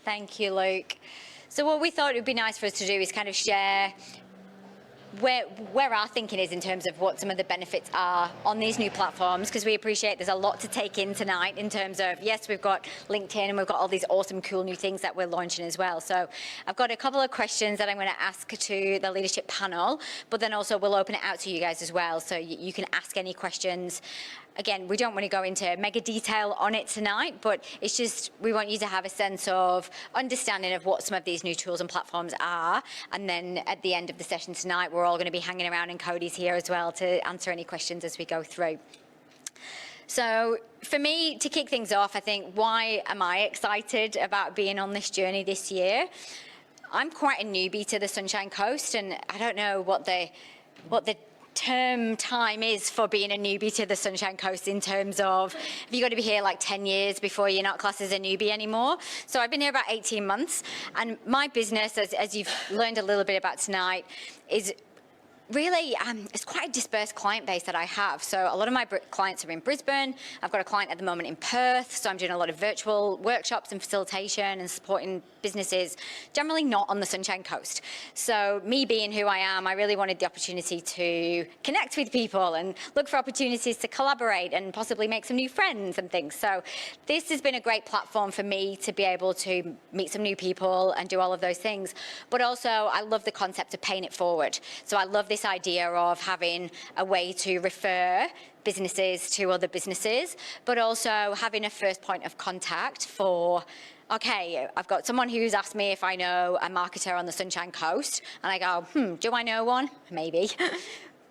Thank you, Luke. So what we thought it would be nice for us to do is kind of share where our thinking is in terms of what some of the benefits are on these new platforms, because we appreciate there's a lot to take in tonight in terms of, yes, we've got LinkedIn and we've got all these awesome, cool new things that we're launching as well. So I've got a couple of questions that I'm going to ask to the leadership panel, but then also we'll open it out to you guys as well, so you can ask any questions. Again, we don't want to go into mega detail on it tonight, but it's just we want you to have a sense of understanding of what some of these new tools and platforms are. And then at the end of the session tonight, we're all going to be hanging around, and Cody's here as well to answer any questions as we go through. So for me, to kick things off, I think, why am I excited about being on this journey this year? I'm quite a newbie to the Sunshine Coast, and I don't know what the term time is for being a newbie to the Sunshine Coast in terms of, have you got to be here like 10 years before you're not classed as a newbie anymore? So I've been here about 18 months, and my business, as you've learned a little bit about tonight, is really, it's quite a dispersed client base that I have. So a lot of my clients are in Brisbane. I've got a client at the moment in Perth, so I'm doing a lot of virtual workshops and facilitation and supporting businesses, generally not on the Sunshine Coast. So me being who I am, I really wanted the opportunity to connect with people and look for opportunities to collaborate and possibly make some new friends and things. So this has been a great platform for me to be able to meet some new people and do all of those things. But also, I love the concept of paying it forward. So I love this idea of having a way to refer businesses to other businesses, but also having a first point of contact for, okay, I've got someone who's asked me if I know a marketer on the Sunshine Coast, and I go, do I know one? Maybe.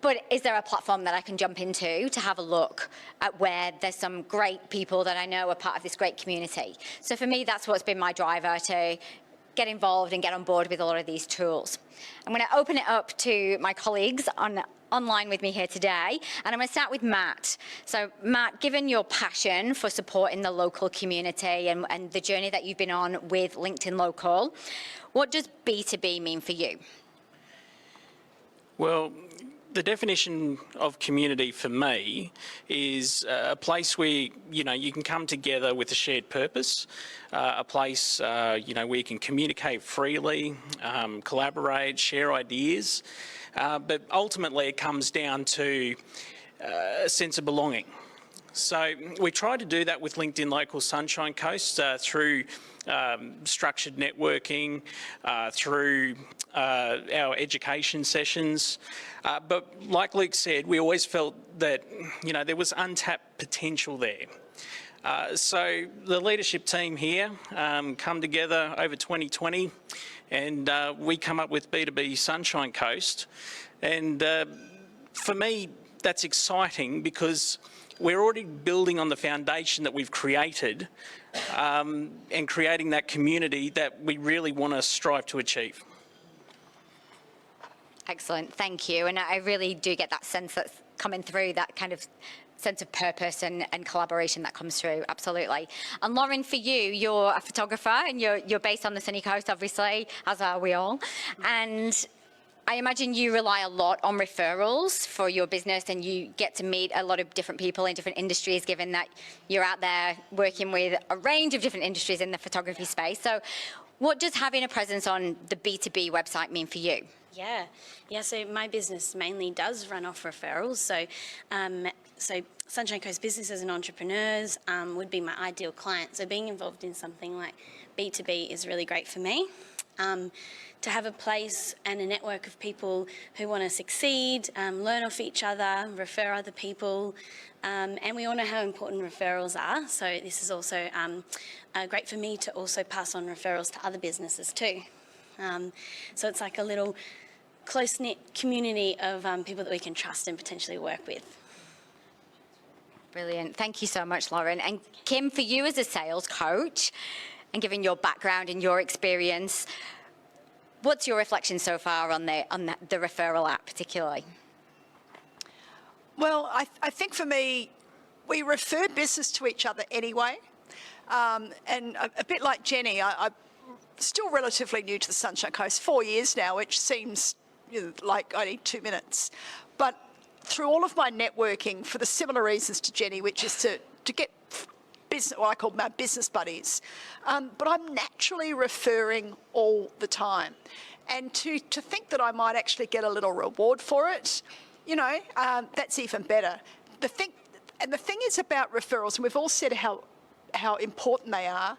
But is there a platform that I can jump into to have a look at where there's some great people that I know are part of this great community? So for me, that's what's been my driver to get involved and get on board with a lot of these tools. I'm going to open it up to my colleagues online with me here today, and I'm going to start with Matt. So Matt, given your passion for supporting the local community and the journey that you've been on with LinkedIn Local, what does B2B mean for you? Well, the definition of community for me is a place where, you can come together with a shared purpose, a place, where you can communicate freely, collaborate, share ideas, but ultimately it comes down to a sense of belonging. So we try to do that with LinkedIn Local Sunshine Coast through structured networking, through our education sessions. But like Luke said, we always felt that, there was untapped potential there. So the leadership team here come together over 2020, and we come up with B2B Sunshine Coast. And for me, that's exciting because we're already building on the foundation that we've created and creating that community that we really want to strive to achieve. Excellent, thank you. And I really do get that sense that's coming through, that kind of sense of purpose and collaboration that comes through, absolutely. And Lauren, for you, you're a photographer and you're based on the sunny coast, obviously, as are we all. And I imagine you rely a lot on referrals for your business, and you get to meet a lot of different people in different industries, given that you're out there working with a range of different industries in the photography space. So what does having a presence on the B2B website mean for you? Yeah. So my business mainly does run off referrals. So, Sunshine Coast businesses and entrepreneurs would be my ideal client. So being involved in something like B2B is really great for me. To have a place and a network of people who want to succeed, learn off each other, refer other people, and we all know how important referrals are. So this is also great for me to also pass on referrals to other businesses too. So it's like a little close-knit community of people that we can trust and potentially work with. Brilliant. Thank you so much, Lauren. And Kim, for you as a sales coach, and given your background and your experience, what's your reflection so far on the referral app particularly? Well, I think for me, we refer business to each other anyway. And a bit like Jenny, I'm still relatively new to the Sunshine Coast, 4 years now, which seems like I need 2 minutes. But through all of my networking, for the similar reasons to Jenny, which is to get business, what I call my business buddies. But I'm naturally referring all the time. And to think that I might actually get a little reward for it, that's even better. The thing is about referrals, and we've all said how important they are.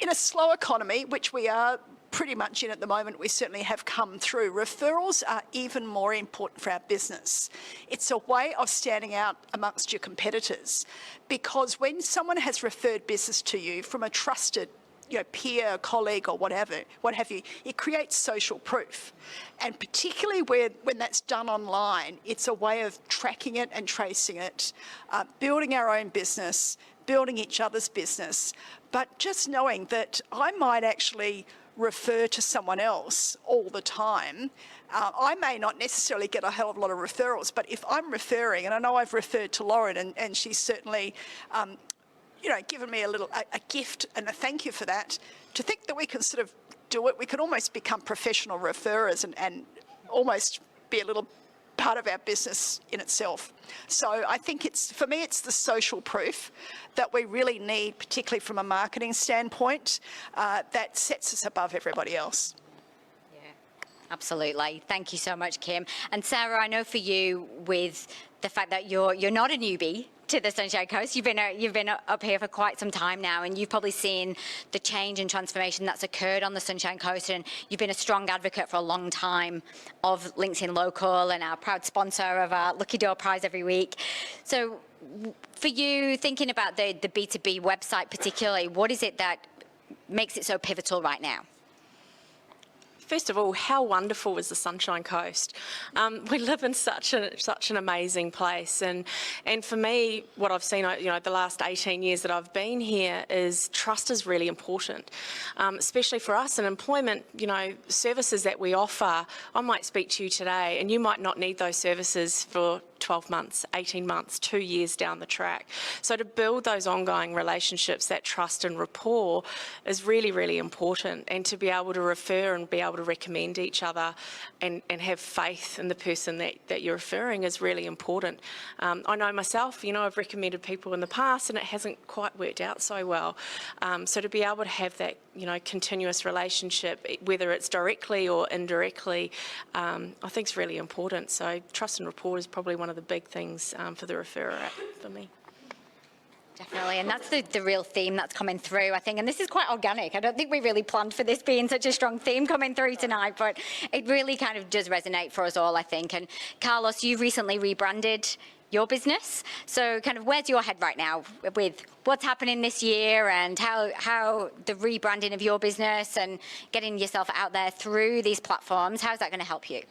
In a slow economy, which we are pretty much in at the moment, we certainly have come through, referrals are even more important for our business. It's a way of standing out amongst your competitors, because when someone has referred business to you from a trusted peer, colleague or what have you, it creates social proof. And particularly when that's done online, it's a way of tracking it and tracing it, building our own business, building each other's business, but just knowing that I might actually refer to someone else all the time. I may not necessarily get a hell of a lot of referrals, but if I'm referring, and I know I've referred to Lauren, and she's certainly given me a gift and a thank you for that, to think that we can sort of do it, we can almost become professional referrers and almost be a little part of our business in itself. So I think for me, it's the social proof that we really need, particularly from a marketing standpoint, that sets us above everybody else. Absolutely. Thank you so much, Kim. And Sarah, I know for you, with the fact that you're not a newbie to the Sunshine Coast, you've been up here for quite some time now, and you've probably seen the change and transformation that's occurred on the Sunshine Coast, and you've been a strong advocate for a long time of LinkedIn Local and our proud sponsor of our Lucky Door Prize every week. So for you, thinking about the B2B website particularly, what is it that makes it so pivotal right now? First of all, how wonderful is the Sunshine Coast? We live in such an amazing place, and for me, what I've seen, the last 18 years that I've been here, is trust is really important, especially for us in employment. Services that we offer, I might speak to you today, and you might not need those services for 12 months, 18 months, 2 years down the track. So to build those ongoing relationships, that trust and rapport, is really, really important. And to be able to refer and be able to recommend each other and have faith in the person that you're referring is really important. I know myself, I've recommended people in the past and it hasn't quite worked out so well. So to be able to have that, continuous relationship, whether it's directly or indirectly, I think is really important. So trust and rapport is probably one of the big things for the referrer for me. Definitely, and that's the real theme that's coming through, I think. And this is quite organic. I don't think we really planned for this being such a strong theme coming through tonight, but it really kind of does resonate for us all, I think. And Carlos, you recently rebranded your business. So kind of where's your head right now with what's happening this year and how the rebranding of your business and getting yourself out there through these platforms, how's that going to help you?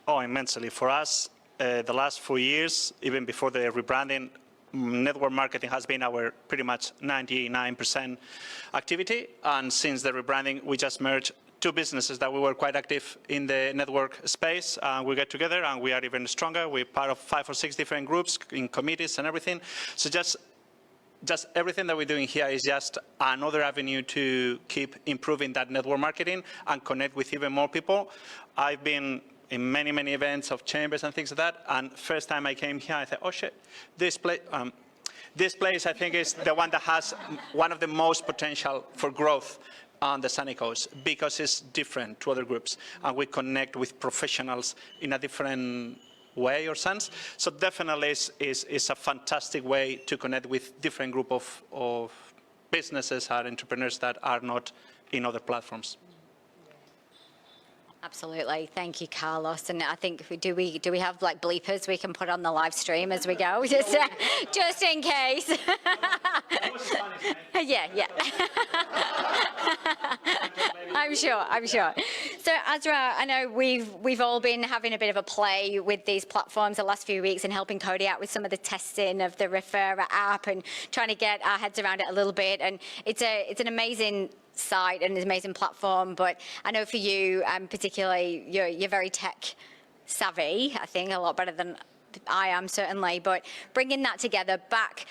Oh, immensely. For us, the last 4 years, even before the rebranding, network marketing has been our pretty much 99% activity. And since the rebranding, we just merged two businesses that we were quite active in the network space. We get together and we are even stronger. We're part of 5 or 6 different groups in committees and everything. So just everything that we're doing here is just another avenue to keep improving that network marketing and connect with even more people. I've been in many, many events of chambers and things like that. And first time I came here, I thought, oh shit, this place I think is the one that has one of the most potential for growth on the Sunny Coast, because it's different to other groups and we connect with professionals in a different way or sense. So definitely is a fantastic way to connect with different group of businesses and entrepreneurs that are not in other platforms. Absolutely. Thank you, Carlos. And I think do we have like bleepers we can put on the live stream as we go, just in case. Yeah. I'm sure. So Azra, I know we've all been having a bit of a play with these platforms the last few weeks and helping Cody out with some of the testing of the Referrer app and trying to get our heads around it a little bit. And it's an amazing site and an amazing platform, but I know for you particularly, you're very tech savvy, I think, a lot better than I am certainly, but bringing that together back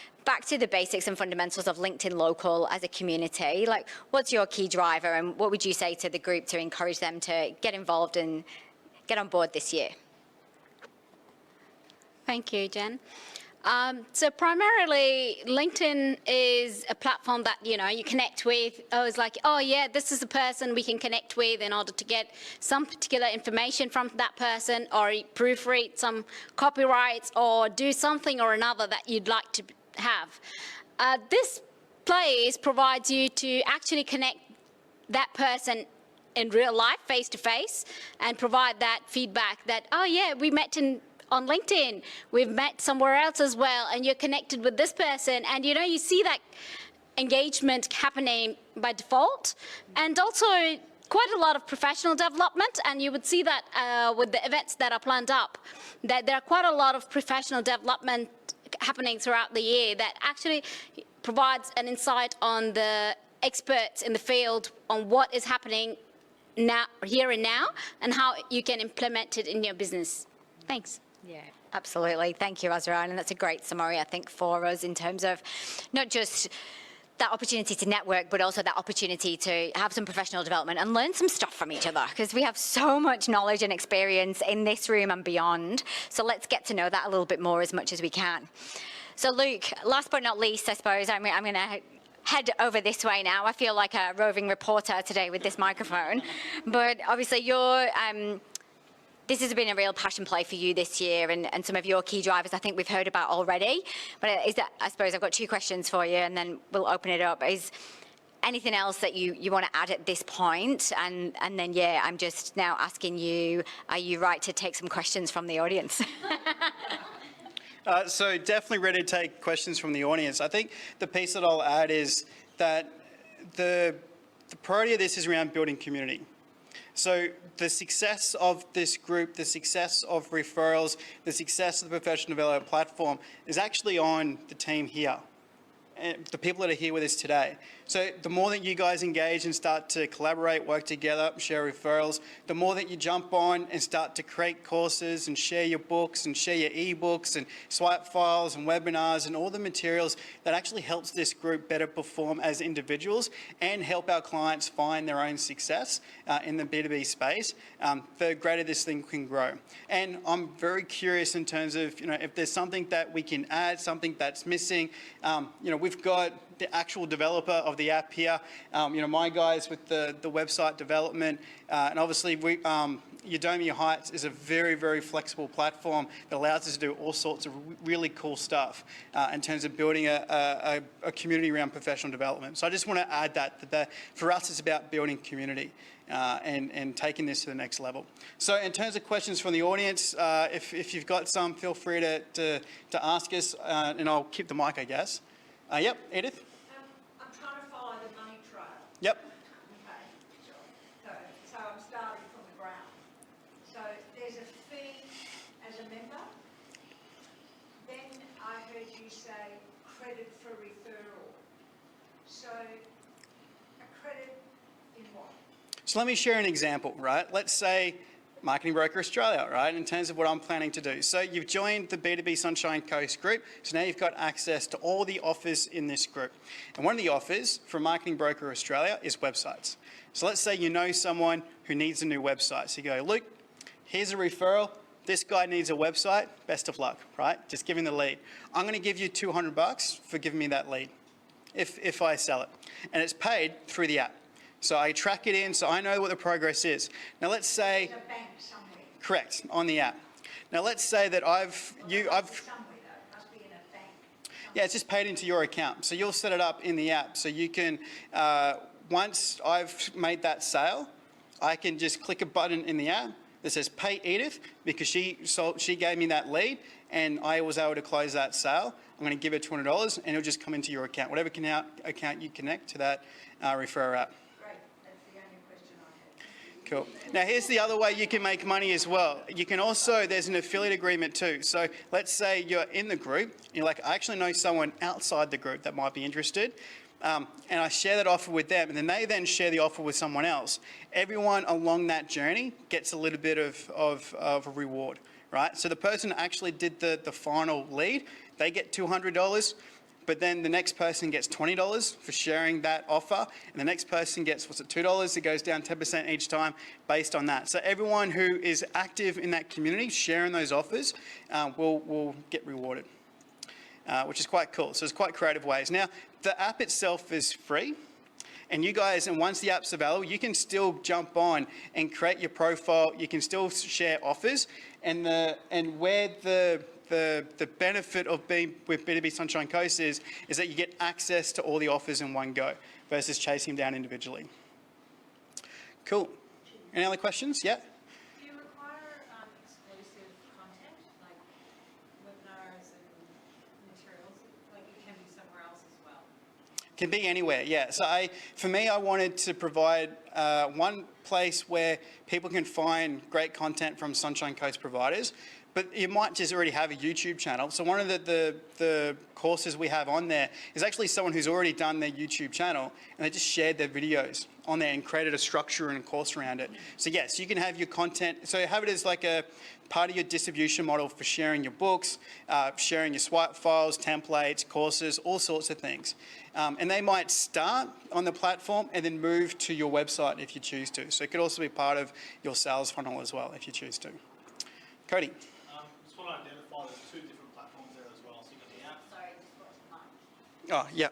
to the basics and fundamentals of LinkedIn Local as a community, like what's your key driver and what would you say to the group to encourage them to get involved and get on board this year? Thank you, Jen. So primarily, LinkedIn is a platform that, you connect with. Oh, it's like, oh yeah, this is the person we can connect with in order to get some particular information from that person, or proofread some copyrights, or do something or another that you'd like to have. This place provides you to actually connect that person in real life, face to face, and provide that feedback that, oh yeah, we met on LinkedIn, we've met somewhere else as well, and you're connected with this person, and you see that engagement happening by default, and also quite a lot of professional development, and you would see that with the events that are planned up, that there are quite a lot of professional development happening throughout the year that actually provides an insight on the experts in the field on what is happening now, here and now, and how you can implement it in your business. Thanks. Yeah, absolutely. Thank you, Azra. And that's a great summary, I think, for us in terms of not just that opportunity to network, but also that opportunity to have some professional development and learn some stuff from each other, because we have so much knowledge and experience in this room and beyond. So let's get to know that a little bit more as much as we can. So Luke, last but not least, I suppose, I'm going to head over this way now. I feel like a roving reporter today with this microphone. But obviously this has been a real passion play for you this year, and some of your key drivers I think we've heard about already. But I suppose I've got two questions for you, and then we'll open it up. Is anything else that you want to add at this point? And then, yeah, I'm just now asking you, are you right to take some questions from the audience? So definitely ready to take questions from the audience. I think the piece that I'll add is that the priority of this is around building community. So the success of this group, the success of referrals, the success of the professional development platform is actually on the team here, and the people that are here with us today. So the more that you guys engage and start to collaborate, work together, share referrals, the more that you jump on and start to create courses and share your books and share your ebooks and swipe files and webinars and all the materials that actually helps this group better perform as individuals and help our clients find their own success in the B2B space, the greater this thing can grow. And I'm very curious in terms of, if there's something that we can add, something that's missing. We've got the actual developer of the app here, my guys with the website development, and obviously Udemy Heights is a very, very flexible platform that allows us to do all sorts of really cool stuff in terms of building a community around professional development. So I just want to add that for us it's about building community and taking this to the next level. So in terms of questions from the audience, if you've got some, feel free to ask us, and I'll keep the mic, I guess. Yep, Edith? I'm trying to follow the money trail. Yep. Okay, so I'm starting from the ground. So there's a fee as a member. Then I heard you say credit for referral. So a credit in what? So let me share an example, right? Let's say Marketing Broker Australia, right, in terms of what I'm planning to do. So you've joined the B2B Sunshine Coast group, so now you've got access to all the offers in this group. And one of the offers from Marketing Broker Australia is websites. So let's say you know someone who needs a new website. So you go, Luke, here's a referral. This guy needs a website. Best of luck, right? Just give him the lead. I'm going to give you $200 for giving me that lead if I sell it. And it's paid through the app. So I track it in, so I know what the progress is. Now let's say, There's a bank somewhere. correct, on the app. Now let's say that I've. Somewhere though, it must be in a bank. Yeah, it's just paid into your account. So you'll set it up in the app. So you can, once I've made that sale, I can just click a button in the app that says pay Edith, because she gave me that lead and I was able to close that sale. I'm going to give her $200 and it'll just come into your account, whatever account you connect to that referrer app. Cool. Now here's the other way you can make money as well. You can also, there's an affiliate agreement too. So let's say you're in the group, you're like, I actually know someone outside the group that might be interested, and I share that offer with them, and then they then share the offer with someone else. Everyone along that journey gets a little bit of a reward, right? So the person that actually did the final lead, they get $200. But then the next person gets $20 for sharing that offer, and the next person gets, $2? It goes down 10% each time based on that. So everyone who is active in that community, sharing those offers, will get rewarded. which is quite cool. So it's quite creative ways. Now, the app itself is free. And you guys, and once the app's available, you can still jump on and create your profile. You can still share offers. And where the benefit of being with B2B Sunshine Coast is that you get access to all the offers in one go versus chasing them down individually. Cool. Any other questions? Yeah? Do you require exclusive content, like webinars and materials? Like it can be somewhere else as well? Can be anywhere, yeah. So for me, I wanted to provide one place where people can find great content from Sunshine Coast providers, but you might just already have a YouTube channel. So one of the courses we have on there is actually someone who's already done their YouTube channel and they just shared their videos on there and created a structure and a course around it. So yes, you can have your content, so have it as like a part of your distribution model for sharing your books, sharing your swipe files, templates, courses, all sorts of things. And they might start on the platform and then move to your website if you choose to. So it could also be part of your sales funnel as well if you choose to. Cody. Just want to identify there's two different platforms there as well. So you've got the app. Sorry, just watch the mic. Oh, yeah.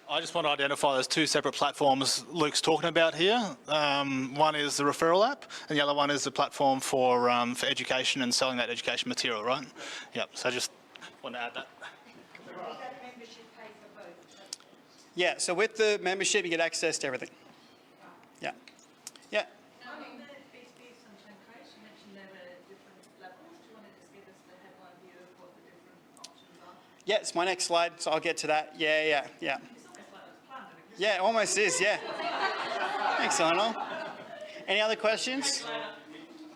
I just want to identify there's two separate platforms Luke's talking about here. One is the referral app, and the other one is the platform for education and selling that education material, right? Yep. So I just want to add that. Does that membership pay for both? Yeah, so with the membership, you get access to everything. Yeah. Yeah. On the B2B Sunshine Coast, you mentioned there were different levels. Do you want to just give us the headline view of what the different options are? Yeah, it's my next slide, so I'll get to that. Yeah. It's almost like it was planned. Yeah, it almost is, yeah. Thanks, Arnold. Any other questions?